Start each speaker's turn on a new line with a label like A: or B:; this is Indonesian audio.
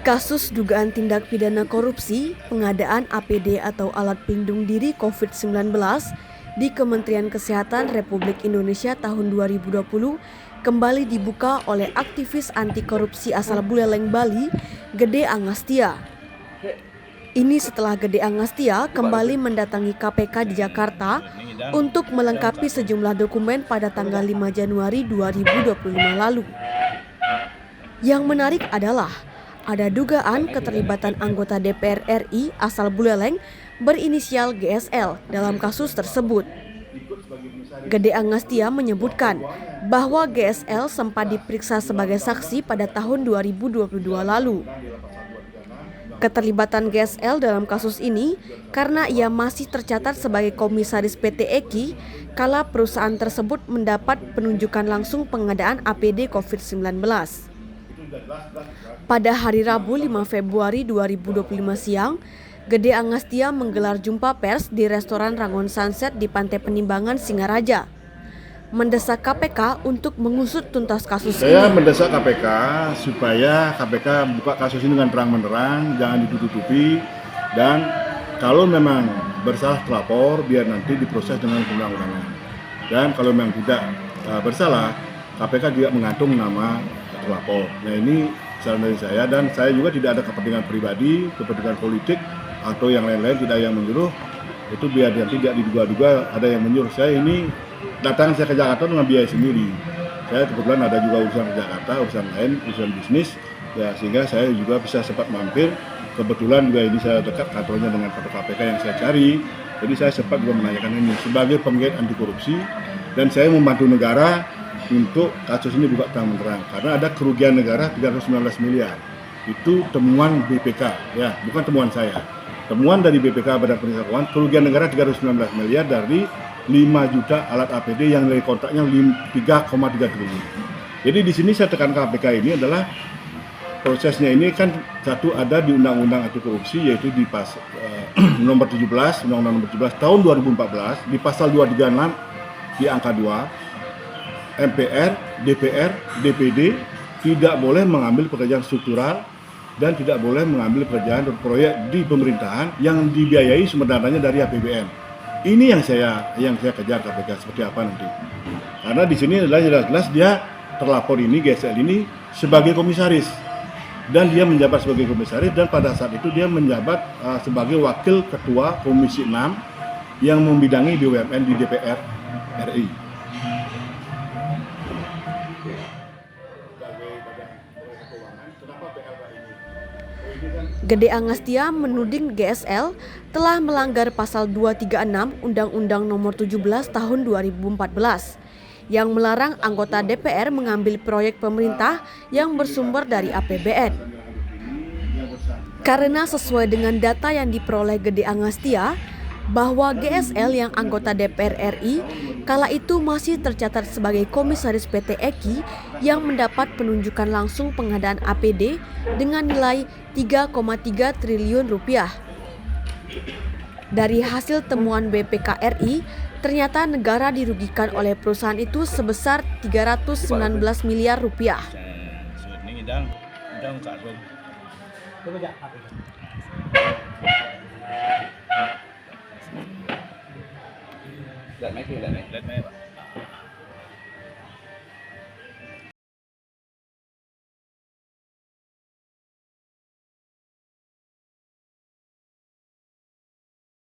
A: Kasus dugaan tindak pidana korupsi pengadaan APD atau alat pelindung diri COVID-19 di Kementerian Kesehatan Republik Indonesia tahun 2020 kembali dibuka oleh aktivis anti korupsi asal Buleleng, Bali, Gede Angastia. Ini setelah Gede Angastia kembali mendatangi KPK di Jakarta untuk melengkapi sejumlah dokumen pada tanggal 5 Januari 2025 lalu. Yang menarik adalah ada dugaan keterlibatan anggota DPR RI asal Buleleng berinisial GSL dalam kasus tersebut. Gede Angastia menyebutkan bahwa GSL sempat diperiksa sebagai saksi pada tahun 2022 lalu. Keterlibatan GSL dalam kasus ini karena ia masih tercatat sebagai komisaris PT EKI kala perusahaan tersebut mendapat penunjukan langsung pengadaan APD COVID-19. Pada hari Rabu 5 Februari 2025 siang, Gede Angastia menggelar jumpa pers di restoran Rangon Sunset di Pantai Penimbangan, Singaraja, mendesak KPK untuk mengusut tuntas kasus ini.
B: Saya mendesak KPK supaya KPK buka kasus ini dengan terang-menerang, jangan ditutup-tutupi, dan kalau memang bersalah terlapor, biar nanti diproses dengan undang-undangan. Dan kalau memang tidak bersalah, KPK juga mengantung nama terlapor. Nah, ini saran dari saya, dan saya juga tidak ada kepentingan pribadi, kepentingan politik atau yang lain-lain, tidak yang menyuruh. Itu biar nanti tidak diduga-duga ada yang menyuruh. Saya ini datang saya ke Jakarta dengan biaya sendiri. Saya kebetulan ada juga urusan ke Jakarta, urusan lain, urusan bisnis, ya sehingga saya juga bisa sempat mampir. Kebetulan juga ini saya dekat kantornya dengan kantor KPK yang saya cari. Jadi saya sempat juga menanyakan ini sebagai penggiat anti korupsi, dan saya membantu negara untuk kasus ini buka terang-terang karena ada kerugian negara 319 miliar. Itu temuan BPK, ya, bukan temuan saya. Temuan dari BPK Badan Pemeriksa Keuangan, kerugian negara 319 miliar dari 5 juta alat APD yang nilai kontraknya 3,3 triliun. Jadi di sini saya tekan KPK ini adalah prosesnya ini kan satu ada di Undang-Undang Anti Korupsi, yaitu di nomor 17, Undang-Undang nomor 17 tahun 2014 di pasal 236 di angka 2. MPR, DPR, DPD tidak boleh mengambil pekerjaan struktural dan tidak boleh mengambil pekerjaan dan proyek di pemerintahan yang dibiayai sumber dananya dari APBN. Ini yang saya kejar KPK seperti apa nanti. Karena di sini adalah jelas-jelas dia terlapor ini GSL ini sebagai komisaris, dan dia menjabat sebagai komisaris, dan pada saat itu dia menjabat sebagai wakil ketua Komisi 6 yang membidangi BUMN di DPR RI.
A: Gede Angastia menuding GSL telah melanggar pasal 236 Undang-Undang Nomor 17 Tahun 2014 yang melarang anggota DPR mengambil proyek pemerintah yang bersumber dari APBN. Karena sesuai dengan data yang diperoleh Gede Angastia, bahwa GSL yang anggota DPR RI kala itu masih tercatat sebagai komisaris PT EKI yang mendapat penunjukan langsung pengadaan APD dengan nilai 3,3 triliun rupiah. Dari hasil temuan BPK RI, ternyata negara dirugikan oleh perusahaan itu sebesar 319 miliar rupiah.
C: Let máy, Pak.